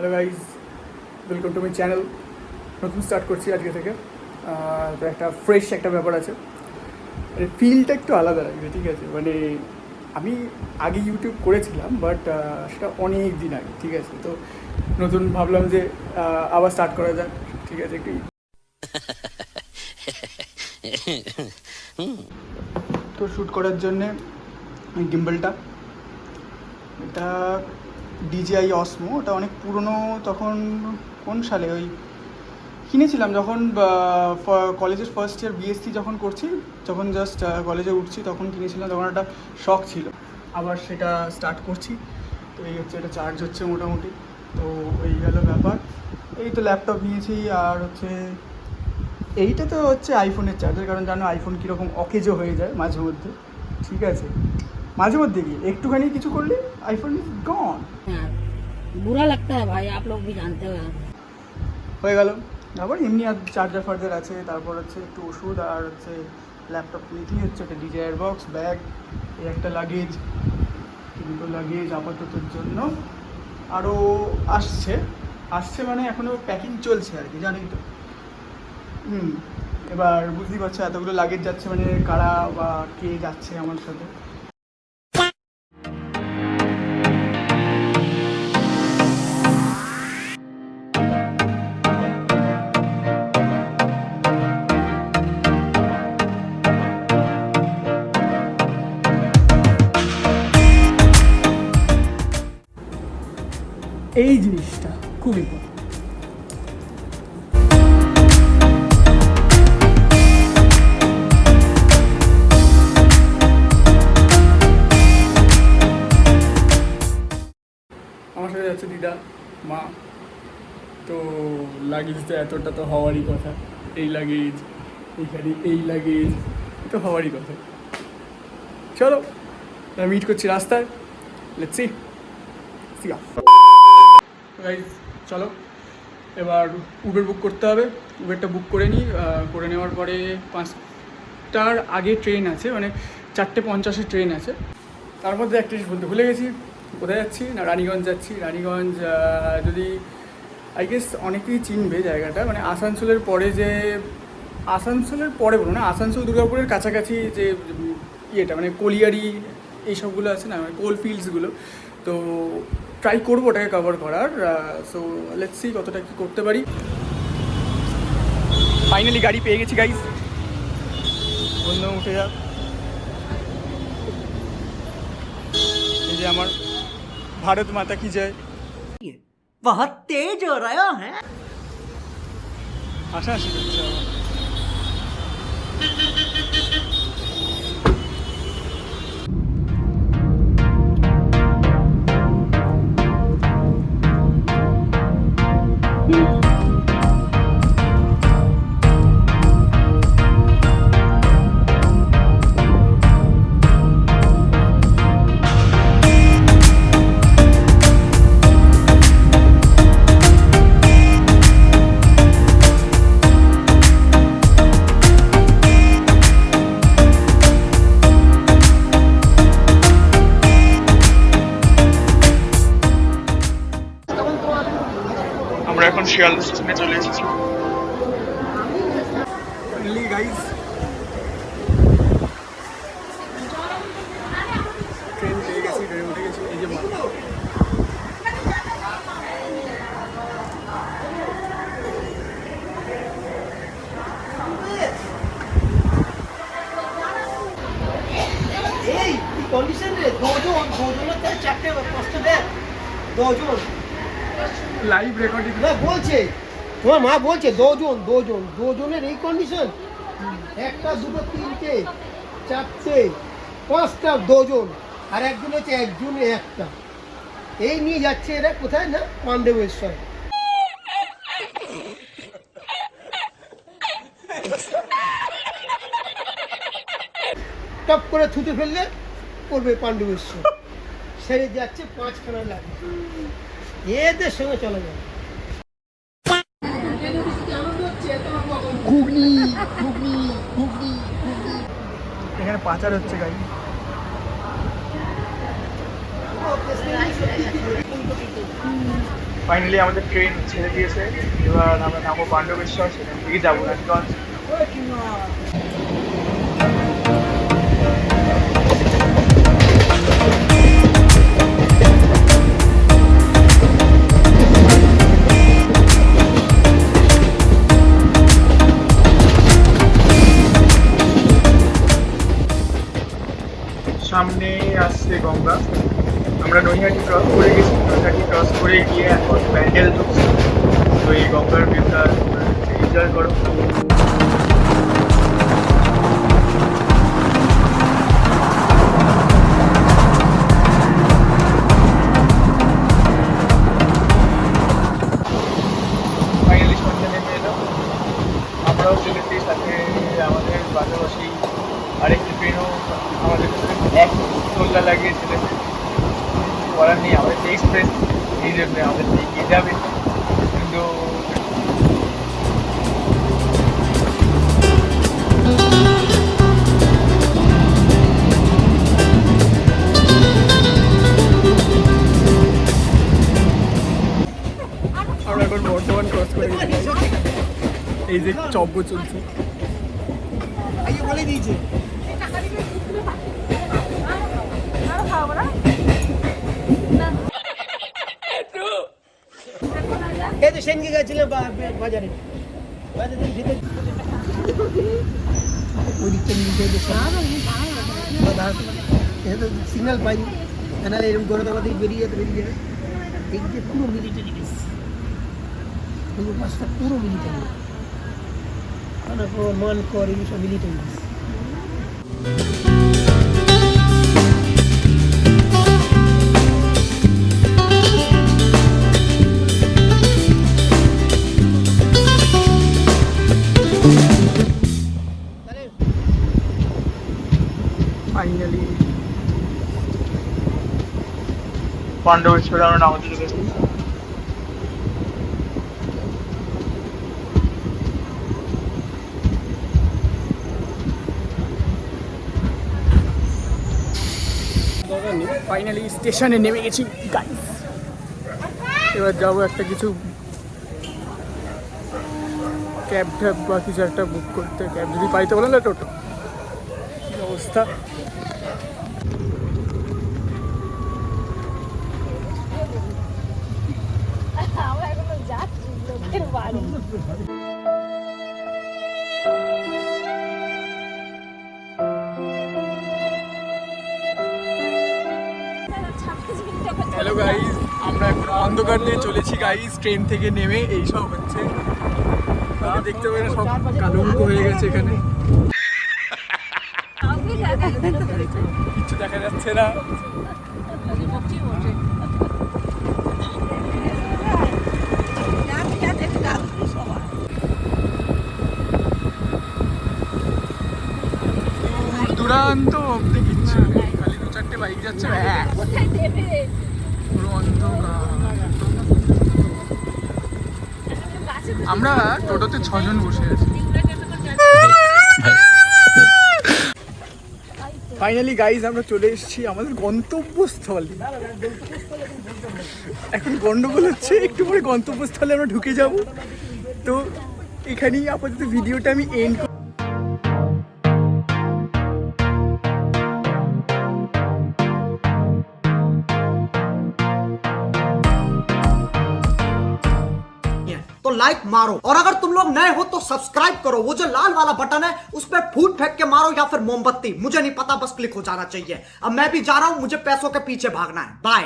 Hello guys, welcome to my channel. নতুন start করছি আজকে থেকে। তো একটা ফ্রেশ একটা ব্যাপার আছে, মানে ফিলটা একটু আলাদা লাগবে, ঠিক আছে? মানে আমি আগে ইউটিউব করেছিলাম, বাট সেটা অনেক দিন আগে, ঠিক আছে? তো নতুন ভাবলাম যে আবার স্টার্ট করা যাক, ঠিক আছে? একটু তো শ্যুট করার জন্যে গিম্বলটা, এটা DJI Osmo। ওটা অনেক পুরনো, তখন কোন সালে ওই কিনেছিলাম যখন কলেজের ফার্স্ট ইয়ার বিএসসি যখন করছি, যখন জাস্ট কলেজে উঠছি তখন কিনেছিলাম। তখন একটা শখ ছিল, আবার সেটা স্টার্ট করছি। তো এই হচ্ছে, এটা চার্জ হচ্ছে মোটামুটি। তো এই গেল ব্যাপার। এই তো ল্যাপটপ নিয়েছি, আর হচ্ছে এইটা তো হচ্ছে আইফোনের চার্জার, কারণ জানো আইফোন কীরকম অকেজো হয়ে যায় মাঝে মধ্যে, ঠিক আছে? মাঝে মধ্যে গিয়ে একটুখানি কিছু করলে আইফোন ইজ গন। बुरा लगता है भाई, आप लोग भी जानते हो यार। হয়ে গেল। তারপর এমনি আর চার্জার ফার্জার আছে, তারপর হচ্ছে একটু ওষুধ, আর হচ্ছে ল্যাপটপ নিতেই হচ্ছে একটা DJI বক্স, ব্যাগ, এই একটা লাগেজ, দুটো লাগেজ আপাততর জন্য। আরও আসছে আসছে মানে এখনও প্যাকিং চলছে আর কি, জানেন তো। এবার বুঝতেই পারছো এতগুলো লাগেজ যাচ্ছে, মানে কারা বা কে যাচ্ছে আমার সাথে। এই জিনিসটা খুব ইম্পর্টেন্ট। আমার সাথে যাচ্ছে দিদা, মা। তো লাগেজ তো এতটা তো হওয়ারই কথা, এই লাগেজ, এইখানে এই লাগেজ, তো হওয়ারই কথা। চলো মিট করছি রাস্তায়, লেটস সি গাইজ। চলো এবার উবের বুক করতে হবে। উবেরটা বুক করে নিই। করে নেওয়ার পরে 5টার আগে ট্রেন আছে, মানে 4:50 ট্রেন আছে। তার মধ্যে একটা জিনিস বলতে ভুলে গেছি, কোথায় যাচ্ছি না, রানীগঞ্জ যাচ্ছি। রানীগঞ্জ যদি আই গেস অনেকেই চিনবে জায়গাটা, মানে আসানসোলের পরে যে, আসানসোলের পরে বলো না, আসানসোল দুর্গাপুরের কাছাকাছি যে ইয়েটা, মানে কলিয়ারি এইসবগুলো আছে না, মানে কোল ফিল্ডসগুলো। তো ট্রাই করবো ওটাকে কভার করার। সো লেটস সি কতটা কী করতে পারি। ফাইনালি গাড়ি পেয়ে গেছি গাইজ, বন্ধু উঠে যাক। এই যে আমার ভারত মাতা কি জয়। बहुत तेज हो रहा है। হাসাহাসি করছে আমার। আমরা এখন শিয়ালদা স্টেশনে চলে এসেছি। ফাইনালি গাইজ ট্রেন পেয়ে গেছি, ট্রেনে উঠে গেছি। এই যে মা, এই কন্ডিশন রে দুজন চারটে পাঁচটা দেখ, দুজন লাইভ রেকর্ডিং। না বলছে, তোমার মা বলছে দুজনের এই কন্ডিশন। একটা দুটো তিনটে চারটে পাঁচটা দুজন, আর একজন হচ্ছে একজনে একটা। এই নিয়ে যাচ্ছে এরা কোথায় না, পাণ্ডবেশ্বর। টপ করে থুতে ফেললে করবে পাণ্ডবেশ্বর, সেরে যাচ্ছে 5খানা লাগে। এদের সঙ্গে চলা যাবে। ঘুগনি ঘুগনি ঘুগনি ঘুগনি, এখানে পাচার হচ্ছে গাড়ি। ফাইনালি আমাদের ট্রেন ছেড়ে দিয়েছে, এবার আমরা নামবো পাণ্ডবেশ্বর, সেখান থেকে যাবো রানীগঞ্জ। সামনে আসছে গঙ্গা, আমরা নৈহাটি ক্রস করে গেছি, নৈহাটি ক্রস করে গিয়ে এখন প্যান্ডেল ঢুকছি। তো এই গঙ্গার ভিউটা এনজয় করো। ফাইনালি সন্ধ্যা নেমে এলো, আমরাও চলেছি, সাথে আমাদের পাশাপাশি আরেকটি ট্রেনও আমাদের এক তোল্লা লাগিয়ে চলেছে। করার নেই, আমাদের যে এক্সপ্রেস, এই জন্য আমাদের এগিয়ে যাবে। কিন্তু আমরা এখন বর্ধমান ক্রস করে গেছি, এই যে চব্য চলছে। বলে দিয়েছে এই তো সেনকে গেছিলাম বাজারে সিগন্যাল পাইনি, নাহলে এরকম করে তোমার দিকে বেরিয়ে যাবে এই যে পুরো মিলিটারি বেস, পুরো পাঁচটা পুরো মিলিটারি, মান কর এগুলো সব মিলিটারি বেস। ফাইনালি পাণ্ডবেশ্বরে আমরা নামাতে চলেছি। ফাইনালি স্টেশনে নেমে গেছি গাইস, এবার যাবো একটা কিছু ক্যাব ট্যাব বা কিছু একটা বুক করতে, ক্যাব যদি পাইতে বলে না, টোটো অবস্থা। হ্যালো গাইস, আমরা এখন অন্ধকার দিয়ে চলেছি গাইস, ট্রেন থেকে নেমে এই সব হচ্ছে, দেখতে পাবেন সব কালুমুখো হয়ে গেছে এখানে, কিছু দেখা যাচ্ছে না। দুরান্ত অব্দি কিচ্ছু নেই, খালি দু চারটে বাইক যাচ্ছে, পুরো অন্ধকার। আমরা টোটোতে 6 জন বসে আছি। ফাইনালি গাইজ আমরা চলে এসেছি আমাদের গন্তব্যস্থলে। এখন গন্ডগোল হচ্ছে, একটু পরে গন্তব্যস্থলে আমরা ঢুকে যাব। তো এখানেই আপাতত ভিডিওটা আমি এন্ড। तो लाइक मारो, और अगर तुम लोग नए हो तो सब्सक्राइब करो, वो जो लाल वाला बटन है उस पर फूट फेंक के मारो या फिर मोमबत्ती, मुझे नहीं पता, बस क्लिक हो जाना चाहिए। अब मैं भी जा रहा हूं, मुझे पैसों के पीछे भागना है। बाय।